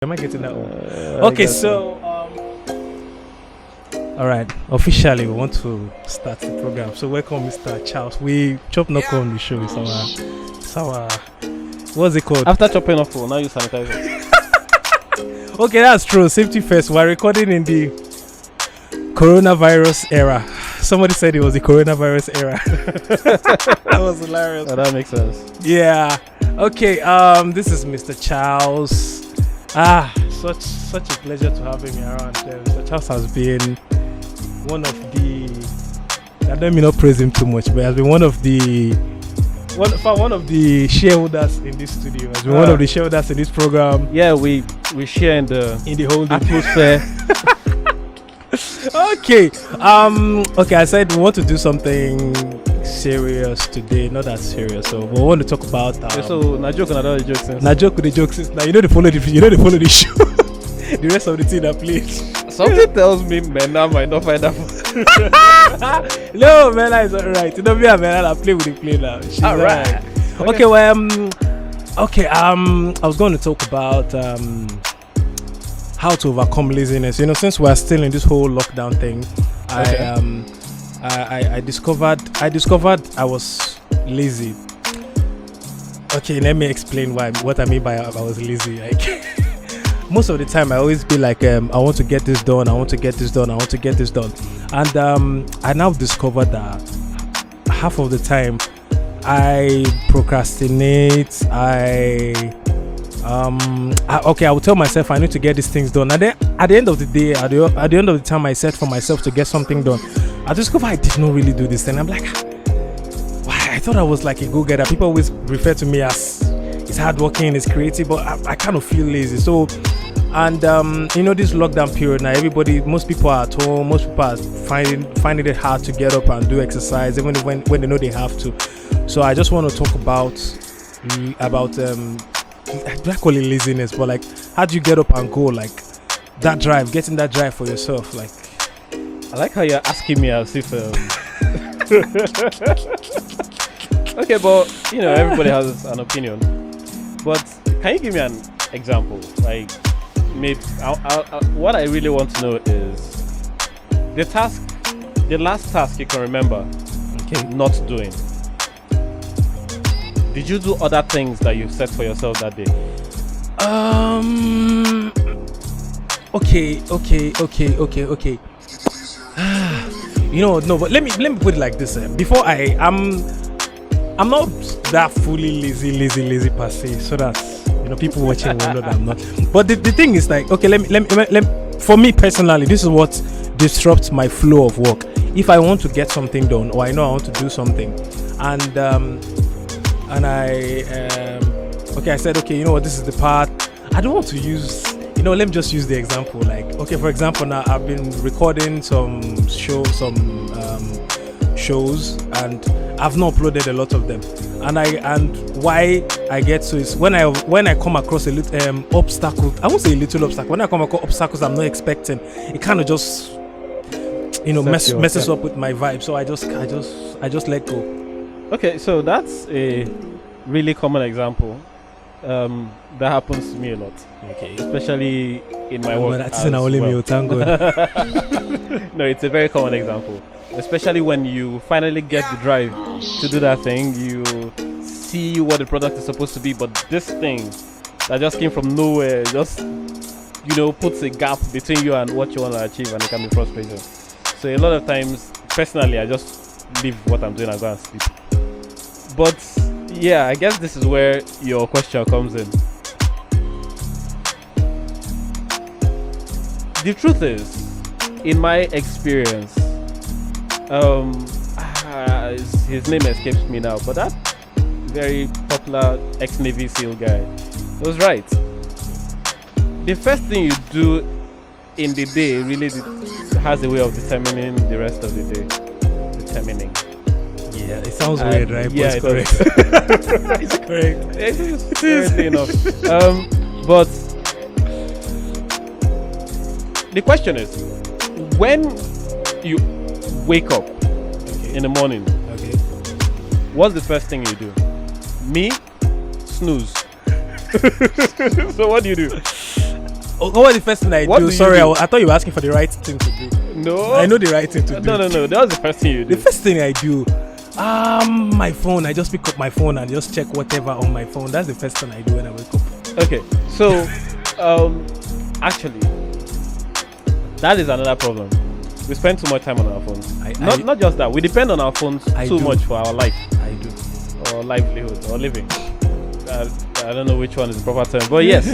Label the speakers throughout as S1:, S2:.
S1: Am I getting that one? Okay, so all right, officially we want to start the program. So welcome, Mr. Charles. We chop knock on the show. It's our what's it called?
S2: After chopping off, now you sanitizer.
S1: Okay, that's true. Safety first. We're recording in the coronavirus era. Somebody said it was the coronavirus era. That was hilarious.
S2: Oh, that makes sense.
S1: Yeah. Okay. This is Mr. Charles. Such a pleasure to have him around. Mr. Charles has been one of the. I don't mean not praise him too much, but has been one of the shareholders in this studio. Has been one of the shareholders in this program.
S2: Yeah, we share in the
S1: whole
S2: atmosphere.
S1: Okay. Okay. I said we want to do something serious today. Not that serious. So we want to talk about.
S2: So na joke, another joke.
S1: Na joke with the jokes. Now they follow the show. The rest of the team that plays.
S2: Something tells me Mena might not find that.
S1: No, Mena is alright. You know me and Mena play with the play now. She's alright. Okay. Well, I was going to talk about how to overcome laziness. You know, since we're still in this whole lockdown thing, okay. I discovered I was lazy. Okay, let me explain what I mean by I was lazy. Like most of the time, I always be like, I want to get this done. I want to get this done. And I now discovered that half of the time I procrastinate. I will tell myself I need to get these things done, and then at the end of the day, at the end of the time I set for myself to get something done, I discover I did not really do this, and I'm like, why? I thought I was like a go-getter. People always refer to me as it's hardworking, it's creative, but I kind of feel lazy. So, and this lockdown period now, most people are at home. Most people are finding it hard to get up and do exercise, even when they know they have to. So I just want to talk about I call it laziness, but like, how do you get up and go? Like getting that drive for yourself. Like,
S2: I like how you're asking me as if. Okay, but everybody has an opinion. But can you give me an example? Like, maybe what I really want to know is the last task you can remember, not doing. Did you do other things that you set for yourself that day? Okay. No, but let me put it like this. Before I'm not that fully lazy per se, so that people watching will know that I'm not. But the thing is, like, okay, let me for me personally, this is what disrupts my flow of work. If I want to get something done, or I know I want to do something, and I said, okay, you know what, this is the part I don't want to use. Let me just use the example. Like, okay, for example, now I've been recording some shows, and I've not uploaded a lot of them. And why I get so is when I come across a little obstacle. I won't say a little obstacle. When I come across obstacles I'm not expecting, it kind of just messes up with my vibe. So I just let go. Okay, so that's a really common example. That happens to me a lot.
S1: Okay,
S2: especially in my work.
S1: That's not only me, thank God.
S2: No, it's a very common example. Especially when you finally get the drive to do that thing, you see what the product is supposed to be, but this thing that just came from nowhere just puts a gap between you and what you want to achieve, and it can be frustrating. So a lot of times, personally, I just leave what I'm doing and go and sleep. But yeah, I guess this is where your question comes in. The truth is, in my experience, his name escapes me now, but that very popular ex-Navy SEAL guy was right. The first thing you do in the day really has a way of determining the rest of the day.
S1: Yeah, it sounds weird, right?
S2: Yeah,
S1: it's correct. It's correct.
S2: It is currently enough. But the question is, when you wake up in the morning, what's the first thing you do? Me, snooze. So what do you do?
S1: what was the first thing I
S2: What
S1: do?
S2: do you
S1: Sorry,
S2: do?
S1: I thought you were asking for the right thing to do.
S2: No.
S1: I know the right thing to do.
S2: No. That was the first thing you
S1: The
S2: did.
S1: first thing I do, my phone. I just pick up my phone and just check whatever on my phone. That's the first thing I do when I wake up.
S2: Okay, so actually, that is another problem. We spend too much time on our phones. Not just that. We depend on our phones too much for our life.
S1: I do.
S2: Or livelihood or living. I don't know which one is the proper term, but yes,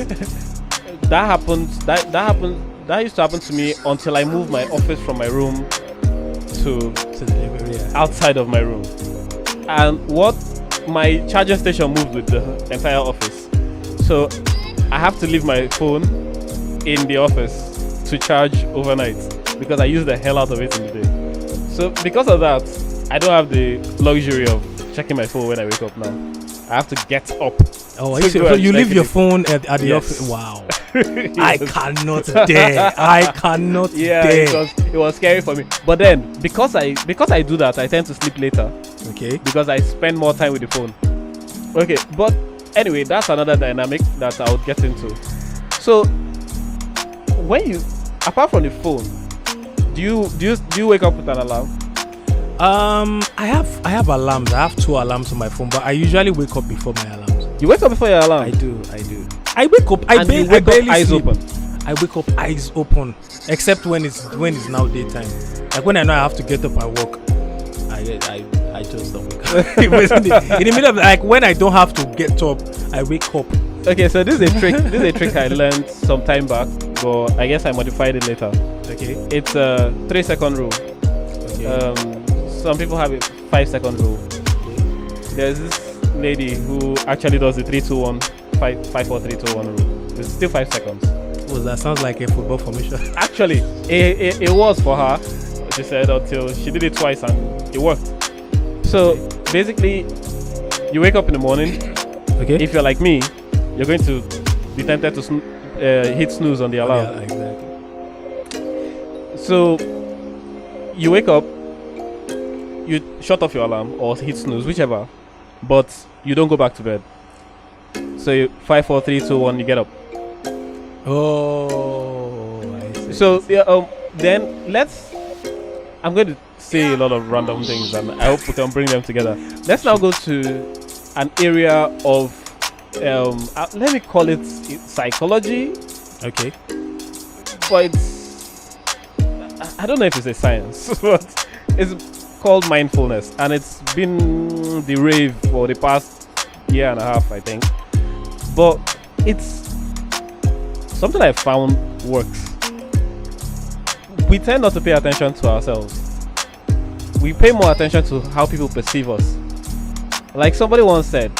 S2: that happens. That used to happen to me until I moved my office from my room to outside of my room, and what my charging station moved with the entire office. So I have to leave my phone in the office to charge overnight because I use the hell out of it in the day. So because of that, I don't have the luxury of checking my phone when I wake up now. I have to get up.
S1: Oh,
S2: to go
S1: so
S2: and
S1: you
S2: check
S1: leave your
S2: it.
S1: phone at the
S2: Yes.
S1: office? Wow.
S2: Yes.
S1: I cannot dare. I cannot
S2: Yeah,
S1: dare.
S2: it was scary for me. But then because I do that, I tend to sleep later
S1: Okay.
S2: because I spend more time with the phone. Okay, but anyway, that's another dynamic that I would get into. So when you, apart from the phone, do you wake up with an alarm?
S1: I have alarms. I have 2 alarms on my phone, but I usually wake up before my alarms.
S2: You wake up before your alarm.
S1: I do. I wake up. I barely
S2: eyes
S1: sleep.
S2: open.
S1: I wake up eyes open, except when it's now daytime. Like when I know I have to get up and walk, I just don't wake up. in the middle of like when I don't have to get up, I wake up.
S2: Okay, so this is a trick. This is a trick I learned some time back, but I guess I modified it later.
S1: Okay.
S2: It's a 3-second rule.
S1: Okay.
S2: Some people have a 5-second rule. There's this lady who actually does the 3-2-1, 5-4-3-2-1 rule. It's still 5 seconds.
S1: Well, that sounds like a football formation.
S2: Actually, it was for her. She said until she did it twice and it worked. So basically, you wake up in the morning.
S1: Okay.
S2: If you're like me, you're going to be tempted to hit snooze on the alarm.
S1: Yeah, exactly.
S2: So you wake up, you shut off your alarm or hit snooze, whichever, but you don't go back to bed. So 5, 4, 3, 2, 1, you get up.
S1: Oh, I see.
S2: So then I'm going to say a lot of random things, and I hope we can bring them together. Let's now go to an area of let me call it psychology.
S1: Okay.
S2: But I don't know if it's a science, but it's called mindfulness, and it's been the rave for the past year and a half, I think. But it's something I found works. We tend not to pay attention to ourselves. We pay more attention to how people perceive us. Like somebody once said,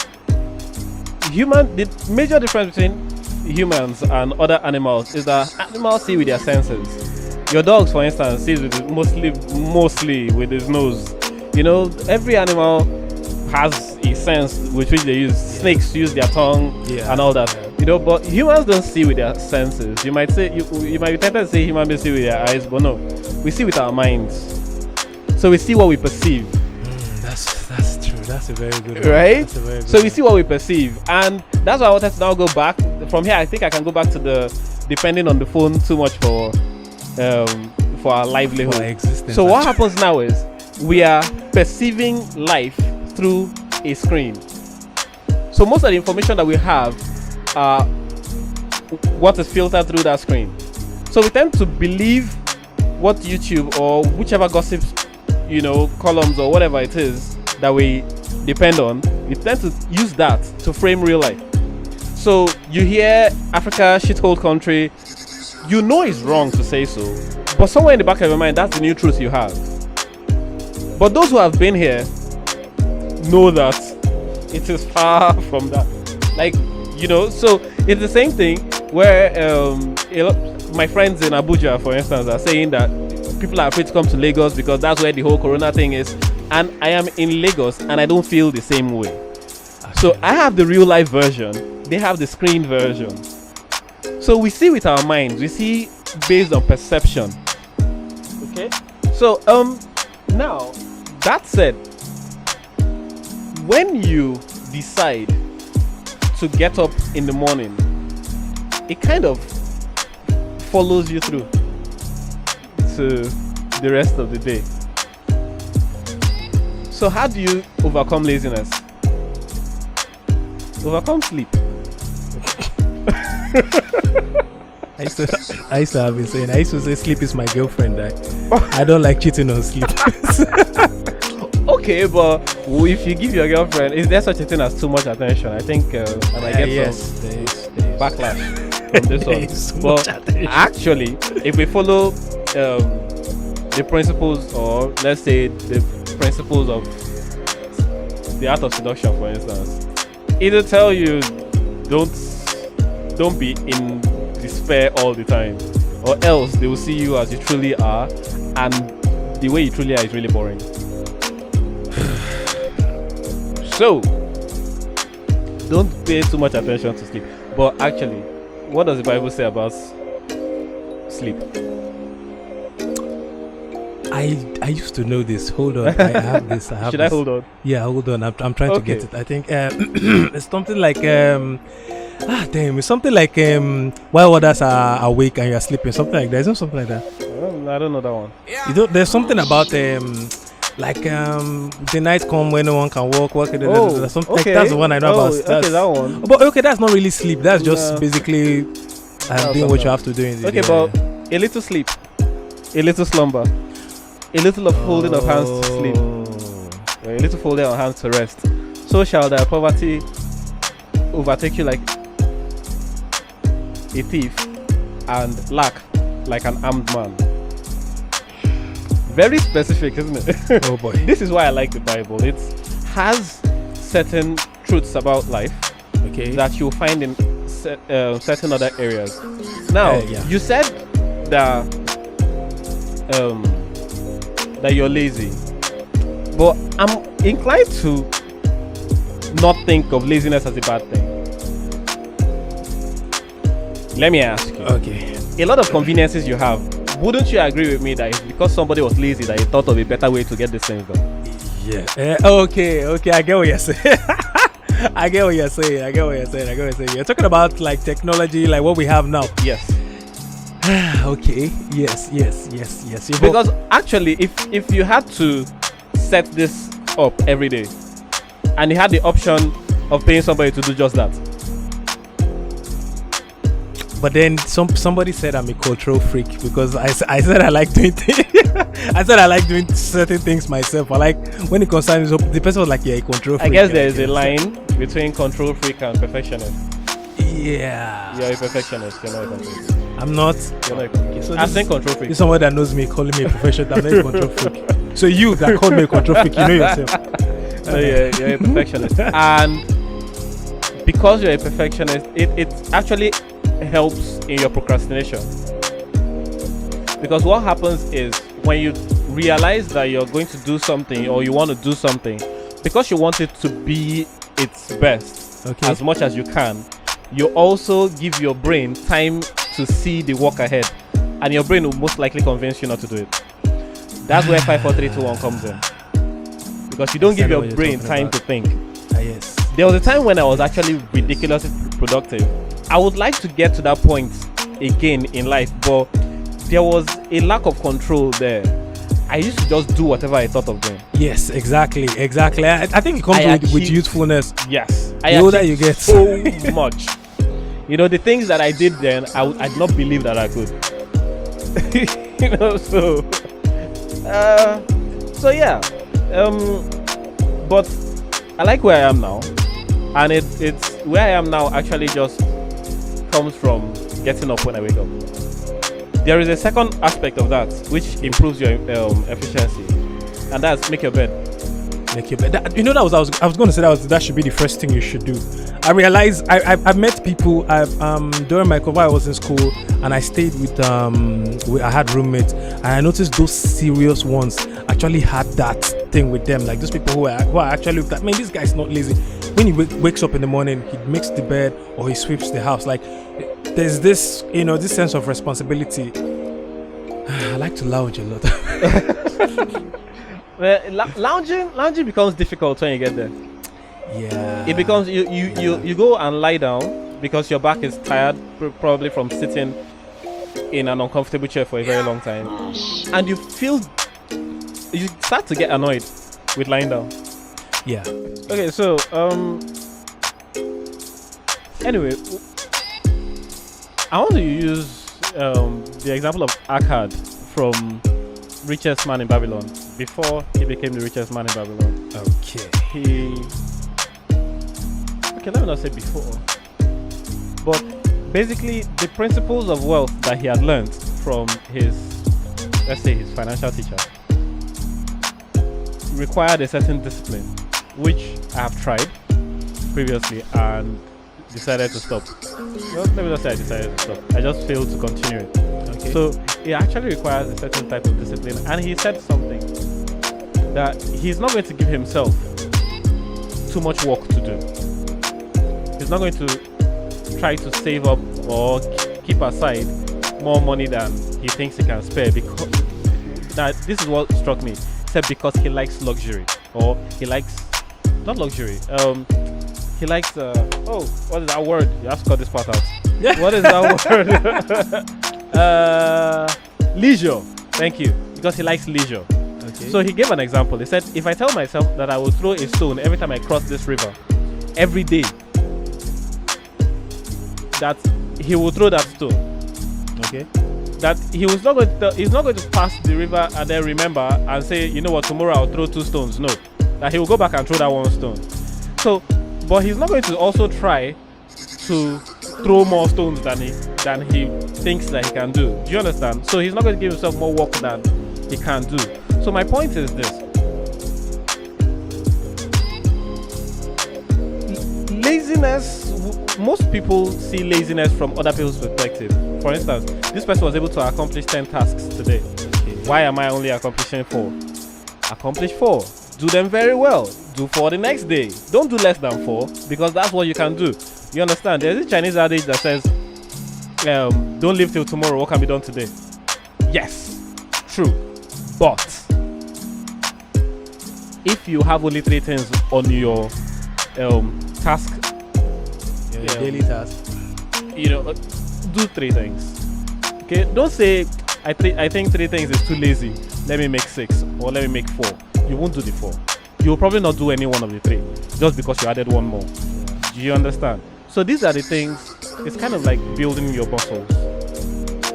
S2: the major difference between humans and other animals is that animals see with their senses. Your dogs, for instance, sees with mostly with his nose. You know, every animal has a sense with which they use. Snakes use their tongue and all that. You know, but humans don't see with their senses. You might say you might be tempted to say human beings see with their eyes, but no, we see with our minds. So we see what we perceive.
S1: That's true. That's a very good one.
S2: Right?
S1: That's a very good
S2: So we
S1: one.
S2: see what we perceive, and that's why I wanted to now go back. From here, I think I can go back to the depending on the phone too much for our livelihood.
S1: For our existence,
S2: So what
S1: actually.
S2: happens now is we are perceiving life through a screen. So most of the information that we have are what is filtered through that screen. So we tend to believe what YouTube or whichever gossip, columns or whatever it is that we depend on, we tend to use that to frame real life. So you hear Africa, shithole country, you know it's wrong to say so, but somewhere in the back of your mind, that's the new truth you have. But those who have been here know that it is far from that. So it's the same thing where my friends in Abuja, for instance, are saying that people are afraid to come to Lagos because that's where the whole corona thing is. And I am in Lagos and I don't feel the same way. So I have the real life version, they have the screen version. So we see with our minds, we see based on perception. Okay? So now that said, when you decide to get up in the morning, it kind of follows you through to the rest of the day. So how do you overcome laziness? Overcome sleep.
S1: I used to have been saying, I used to say sleep is my girlfriend. I don't like cheating on sleep.
S2: Okay, but if you give your girlfriend, is there such a thing as too much attention? I think I might get some
S1: there is.
S2: backlash from this
S1: There
S2: one.
S1: is too
S2: But
S1: much attention.
S2: actually, if we follow the principles, or let's say the principles of the art of seduction, for instance, it'll tell you don't be in despair all the time, or else they will see you as you truly are, and the way you truly are is really boring. So don't pay too much attention to sleep. But actually, what does the Bible say about sleep?
S1: I used to know this. Hold on, I have this.
S2: Should I hold on?
S1: Yeah, hold on. I'm trying to get it. I think it's something like it's something like while others are awake and you're sleeping, something like that. Isn't it something like that?
S2: I don't know that one.
S1: There's something about like the night come when no one can walk. Something like that's the one I know about.
S2: Okay, that one.
S1: But okay, that's not really sleep. That's just basically doing what you have to do in the day.
S2: But a little sleep, a little slumber, a little of folding of hands to sleep, or a little folding of hands to rest. So shall thy poverty overtake you like a thief, and lack like an armed man. Very specific, isn't it?
S1: Oh boy.
S2: This is why I like the Bible. It has certain truths about life,
S1: Okay.
S2: that you'll find in certain other areas. Now, you said that that you're lazy, but I'm inclined to not think of laziness as a bad thing. Let me ask you.
S1: Okay.
S2: A lot of conveniences you have, wouldn't you agree with me that it's because somebody was lazy that he thought of a better way to get these things done?
S1: Yeah. Okay. I get what you're saying. I get what you're saying. You're talking about like technology, like what we have now.
S2: Yes.
S1: Okay. Yes.
S2: Because actually, if you had to set this up every day, and you had the option of paying somebody to do just that.
S1: But then somebody said I'm a control freak because I said I like doing things. I said I like doing certain things myself. I like when it concerns the person was like, yeah, a control freak.
S2: I guess there is a line between control freak and perfectionist.
S1: Yeah.
S2: You're a perfectionist. You're not a control freak.
S1: I'm not.
S2: You're not a control freak.
S1: So
S2: I'm saying control freak.
S1: This somebody that knows me calling me a perfectionist. I'm not a control freak. So you that called me a control freak, you know yourself.
S2: So you're a perfectionist, and because you're a perfectionist, it actually helps in your procrastination. Because what happens is when you realize that you're going to do something or you want to do something, because you want it to be its best as much as you can, you also give your brain time to see the work ahead, and your brain will most likely convince you not to do it. That's where 5, 4, 3, 2, 1 comes in. Because you don't give your brain time to think.
S1: Yes.
S2: There was a time when I was actually ridiculously productive. I would like to get to that point again in life, but there was a lack of control there. I used to just do whatever I thought of doing.
S1: Yes, exactly. I think it comes with youthfulness.
S2: Yes.
S1: The older you get.
S2: So much. You know, the things that I did then, I did not believe that I could. You know, so yeah. But I like where I am now. And it's where I am now actually just comes from getting up when I wake up. There is a second aspect of that which improves your efficiency, and that's make your bed.
S1: Make your bed. That I was going to say that should be the first thing you should do. I realized I've met people. During my cover I was in school and I stayed with I had roommates, and I noticed those serious ones actually had that thing with them. Like those people who are actually looked at. Man, this guy's not lazy. When he wakes up in the morning, he makes the bed or he sweeps the house. Like there's this, this sense of responsibility. I like to lounge a lot.
S2: Well, lounging becomes difficult when you get there.
S1: Yeah.
S2: It becomes you go and lie down because your back is tired, probably from sitting in an uncomfortable chair for a very long time, and you start to get annoyed with lying down.
S1: Yeah.
S2: Okay, so anyway, I want to use the example of Akkad from Richest Man in Babylon before he became the richest man in Babylon.
S1: Okay.
S2: Let me not say before, but basically the principles of wealth that he had learned from his, let's say, his financial teacher required a certain discipline, which I have tried previously and decided to stop. Well, let me not say I decided to stop. I just failed to continue it.
S1: Okay.
S2: So it actually requires a certain type of discipline, and he said something that he's not going to give himself too much work to do. He's not going to try to save up or keep aside more money than he thinks he can spare, because now this is what struck me. He said because he likes luxury, or he likes not luxury. He likes what is that word? You have to cut this part out. What is that word? Leisure. Thank you. Because he likes leisure.
S1: Okay.
S2: So he gave an example. He said, if I tell myself that I will throw a stone every time I cross this river, every day, that he will throw that stone.
S1: Okay.
S2: That he's not going to pass the river and then remember and say, you know what, tomorrow I'll throw 2 stones. No. That he will go back and throw that 1 stone. So, but he's not going to also try to throw more stones than he thinks that he can do. Do you understand? So he's not going to give himself more work than he can do. So my point is this. Laziness, most people see laziness from other people's perspective. For instance, this person was able to accomplish 10 tasks today. Okay. Why am I only accomplishing 4? Accomplish 4. Do them very well. Do 4 the next day. Don't do less than 4, because that's what you can do. You understand? There's a Chinese adage that says, don't live till tomorrow, what can be done today? Yes, true. But if you have only 3 things on your task,
S1: your daily task,
S2: do 3 things. Okay, don't say I think 3 things is too lazy, let me make 6 or let me make 4. You won't do the 4. You will probably not do any one of the 3 just because you added 1 more. Yeah. Do you understand? So these are the things. It's kind of like building your muscles.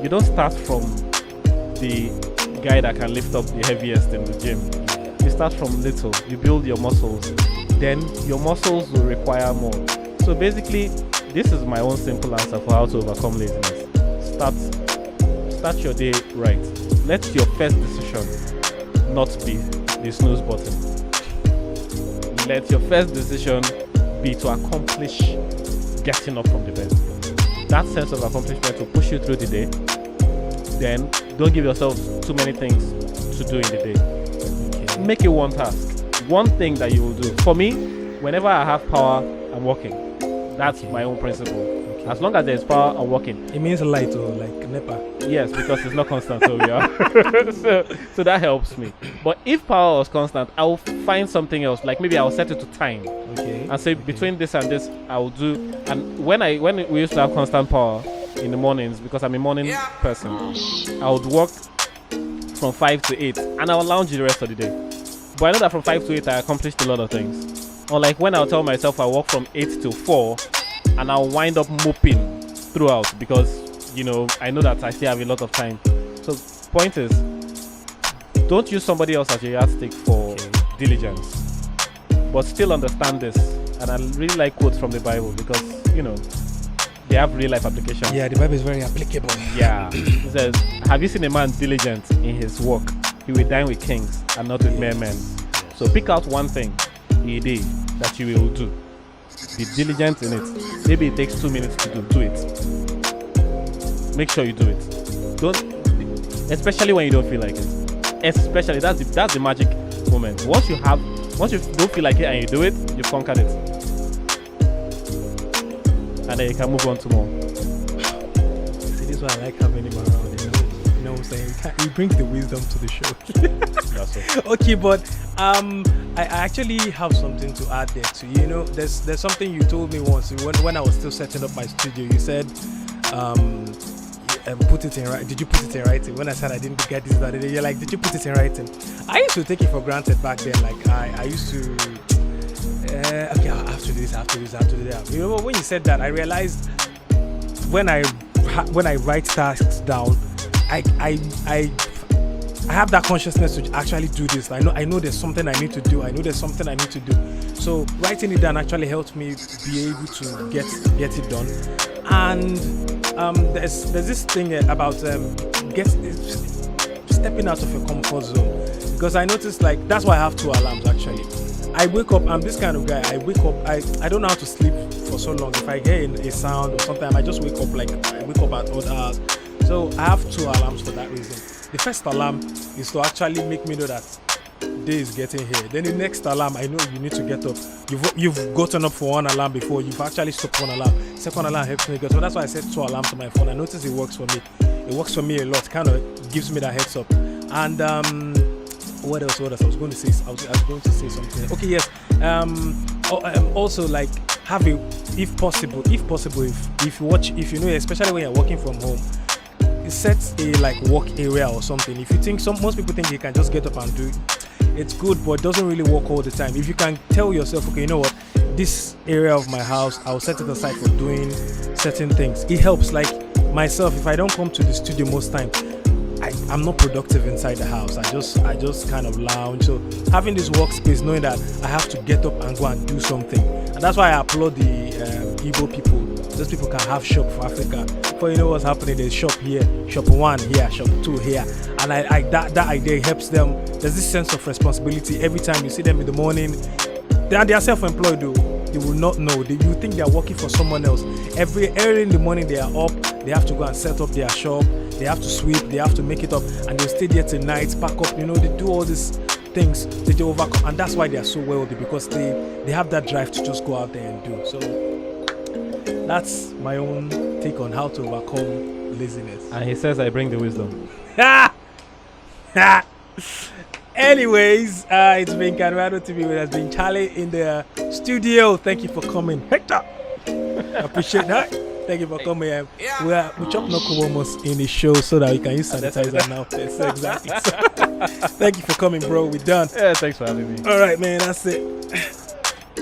S2: You don't start from the guy that can lift up the heaviest in the gym. You start from little. You build your muscles. Then your muscles will require more. So basically, this is my own simple answer for how to overcome laziness. Start your day right. Let your first decision not be the snooze button. Let your first decision be to accomplish getting up from the bed. That sense of accomplishment will push you through the day. Then don't give yourself too many things to do in the day. Okay. Make it one task, one thing that you will do. For me, whenever I have power, I'm working. That's my own principle. Okay. As long as there's power, I'm working.
S1: It means light or like NEPA.
S2: Yes, because it's not constant, so we are. so that helps me. But if power was constant, I will find something else. Like maybe I'll set it to time.
S1: Okay.
S2: And say between this and this, I will do. And when we used to have constant power in the mornings, because I'm a morning person, I would work from 5 to 8, and I will lounge the rest of the day. But I know that from 5 to 8, I accomplished a lot of things. Or like when I'll tell myself I work from 8 to 4, and I'll wind up moping throughout because I know that I still have a lot of time. So point is, don't use somebody else as your yardstick for diligence, but still understand this. And I really like quotes from the Bible because they have real life application.
S1: Yeah, the Bible is very applicable.
S2: Yeah. It says, have you seen a man diligent in his work? He will dine with kings and not with mere men. So pick out one thing a day that you will do. Be diligent in it. Maybe it takes 2 minutes to do it. Make sure you do it. Don't, especially when you don't feel like it. Especially that's the magic moment. Once you don't feel like it and you do it, you've conquered it. And then you can move on to more.
S1: See, this is why I like having him around. You know what I'm saying? He brings the wisdom to the show.
S2: That's it.
S1: Okay, but I actually have something to add there too. There's something you told me once when I was still setting up my studio. You said put it in writing. Did you put it in writing? When I said I didn't get this, that, you're like, did you put it in writing? I used to take it for granted back then. Like I used to, okay, I have to do this, I have to do this, I have to do that. You know, when you said that, I realized when I write tasks down, I have that consciousness to actually do this. I know there's something I need to do. I know there's something I need to do. So writing it down actually helped me be able to get it done. And there's this thing about stepping out of your comfort zone, because I noticed, like, that's why I have 2 alarms actually. I wake up, I'm this kind of guy. I wake up, I don't know how to sleep for so long. If I hear a sound or something, I just wake up, like I wake up at odd hours. So I have 2 alarms for that reason. The first alarm is to actually make me know that day is getting here. Then the next alarm, I know you need to get up. You've gotten up for 1 alarm before. You've actually stopped 1 alarm. Second alarm helps me get up. So that's why I set 2 alarms on my phone. I notice it works for me. It works for me a lot. Kind of gives me that heads up. And what else? I was going to say something. Okay, yes. Also, like, have a, if possible, if you know, especially when you're working from home, set a like work area or something. If you think most people think you can just get up and do it, it's good, but it doesn't really work all the time. If you can tell yourself, okay, you know what, this area of my house, I'll set it aside for doing certain things. It helps. Like myself, if I don't come to the studio most time, I'm not productive inside the house. I just kind of lounge. So having this workspace, knowing that I have to get up and go and do something, and that's why I applaud the Igbo people. Those people can have shop for Africa. But you know what's happening? There's shop here, shop 1 here, shop 2 here, and that idea helps them. There's this sense of responsibility. Every time you see them in the morning, they are self-employed though. They will not know. You think they are working for someone else. Early in the morning they are up. They have to go and set up their shop. They have to sweep. They have to make it up, and they'll stay there till night, pack up. You know, they do all these things that they overcome, and that's why they are so wealthy, because they have that drive to just go out there and do. So that's my own take on how to overcome laziness.
S2: And he says, I bring the wisdom.
S1: Anyways, it's been Canvado TV. It has been Charlie in the studio. Thank you for coming, Hector. Appreciate that. Thank you for coming. We chop knuckle almost in the show so that we can use sanitizer now. Yes, exactly. So, thank you for coming, bro. We're done.
S2: Yeah, thanks for having me.
S1: All right, man. That's it.